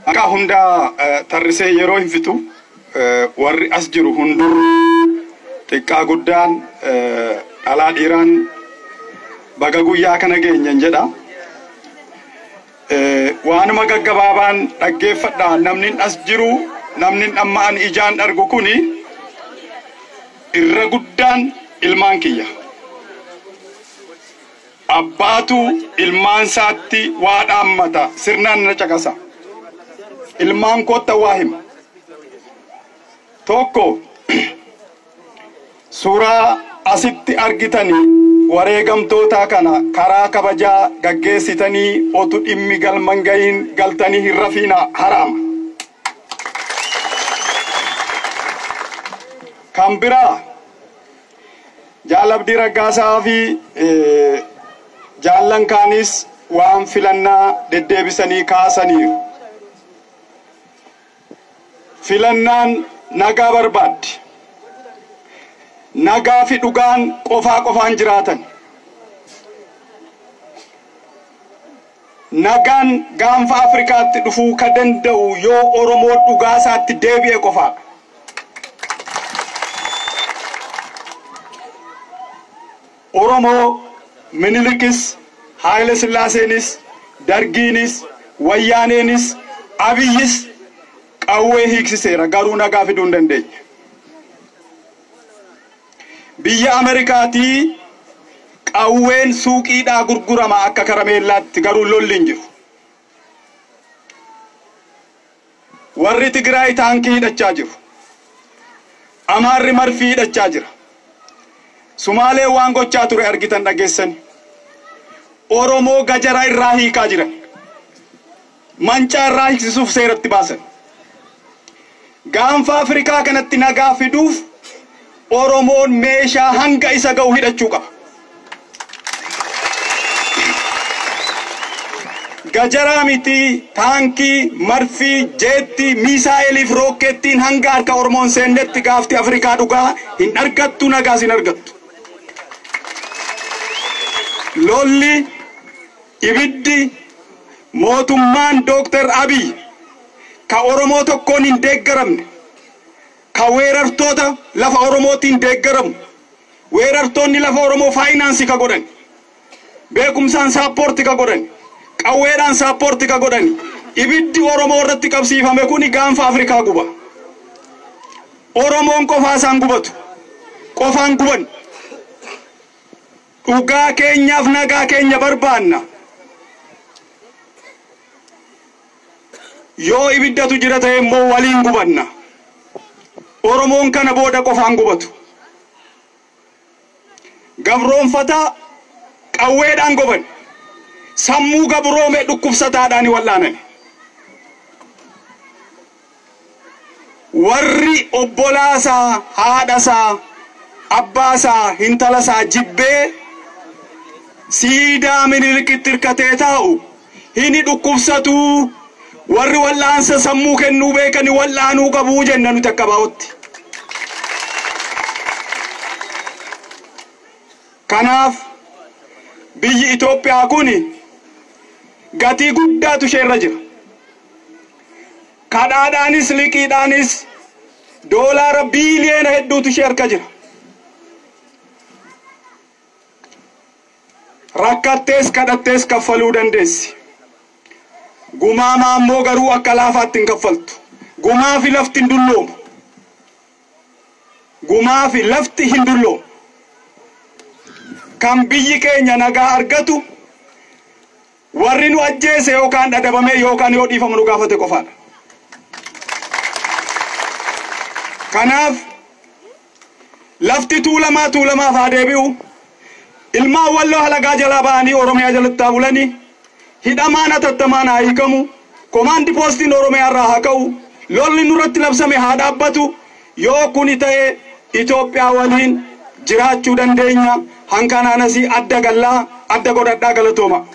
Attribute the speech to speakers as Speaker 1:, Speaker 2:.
Speaker 1: Akka hunda tarrisee yeroo hin fitu warri as jiru hundur xiqqaa guddaan dhalaa dhiiraan baga guyyaa kana geenyan jedha. Waanuma gaggabaabaan dhaggeeffadha namni as jiru namni amma an ijaan argu kuni irra guddaan ilmaan kiyya. Abbaatu ilmaan saatti waa dhaammata sirnaan na caqasa. Ilmaan kootta waa hima. Tokko suuraa asitti argitanii wareegamtoota kana karaa kabajaa gaggeessitanii otu dhimmi galman gahin galtanii hin rafiina haraama. Kan biraa Jaalabdii Raggaasaa fi jaallan kaanis waan filannaa deddeebisanii kaasaniiru. Filannaan nagaa barbaaddi. Nagaa fi dhugaan qofaan jiraatan. Nagaan gaanfa Afrikaatti dhufuu ka danda'u yoo Oromoo dhugaa isaatti deebi'e qofaa. Oromoo Minilikis, Haile Sillaasenis, Dargiinis, Wayyaaneenis, Abiyyis qawwee hiiksiseera garuu nagaa fiduu hin dandeenye. Biyya Ameerikaatii qawween suuqiidhaa gurgurama akka karameellaatti garuu lolli hin jiru. Warri Tigraay taankii hidhachaa jiru. Amaarri marfii hidhachaa jira. Sumaalee waan gochaa ture argitan dhageessani. Oromoo gajaraa irraa hiikaa jiran. Mancaa irraa hiiksisuuf seeratti baasan. Gaanfa Afrikaa kanatti nagaa fiduuf Oromoon meeshaa hanga isa ga'u hidhachuu qaba. Gajaraa miti taankii, marfii, jeetti, miisaa'eliif rookkeettiin hanga harka Oromoon seennetti gaafti Afrikaa dhugaa hin argattu nagaas hin argattu. Lolli ibiddi mootummaan Dr. Abiy ka Oromoo tokkoon hin deeggaramne ka weerartoota lafa Oromootiin deeggaramu weerartoonni lafa Oromoo faayinaansii ka godhan beekumsaan saappoorti ka godhan qawweedhaan saappoorti ka godhan ibiddi Oromoo irratti qabsiifame kuni gaanfa Afrikaa guba. Oromoon qofaa isaan gubatu qofaan guban. Dhugaa keenyaaf nagaa keenya barbaanna. Yoo ibiddatu jira ta'e immoo waliin gubanna. Oromoon kana booda qofaan gubatu. Gabroonfataa qawweedhaan goban. Sammuu gabroome dhukkubsataadhaan wallaanan. Warri obbolaasaa, haadhasaa, abbaasaa, hintalasaa jibbee siidaa Minilikitti hirkatee taa'u hini dhukkubsatu. Warri wallaansa sammuu kennuu beekani wallaanuu qabuu jenna nuti akka baa'utti. Kanaaf biyyi Itoophiyaa kuni gatii guddaatu isheerra jira. Kadhaadhaanis liqiidhaanis doolaara biiliyoona hedduutu ishee harka jira. Rakkattees kadhattees kaffaluu dandeessi. Gumaama ammoo garuu akka laafaatti hin kaffaltu. Gumaa fi lafti hin dulloomu. Gumaa fi lafti hin dulloomu. Kan biyyi keenya nagaa argatu warri nu ajjeese yookaan dhadhabame yookaan yoo dhiifamu nu gaafate qofaadha. Kanaaf lafti tuulamaaf haa deebi'u. Ilmaan walloo halagaa jalaa ba'anii Oromiyaa jalatti haa bulanii. Hidhamaan atattamaan haa hiikamu. Komaandi poostiin Oromiyaa irraa haa ka'u. Lolli nurratti labsame haa dhaabbatu. Yoo kuni ta'e Itoophiyaa waliin jiraachuu dandeenya. Hankanaanas adda gallaa adda godhadhaa galatooma.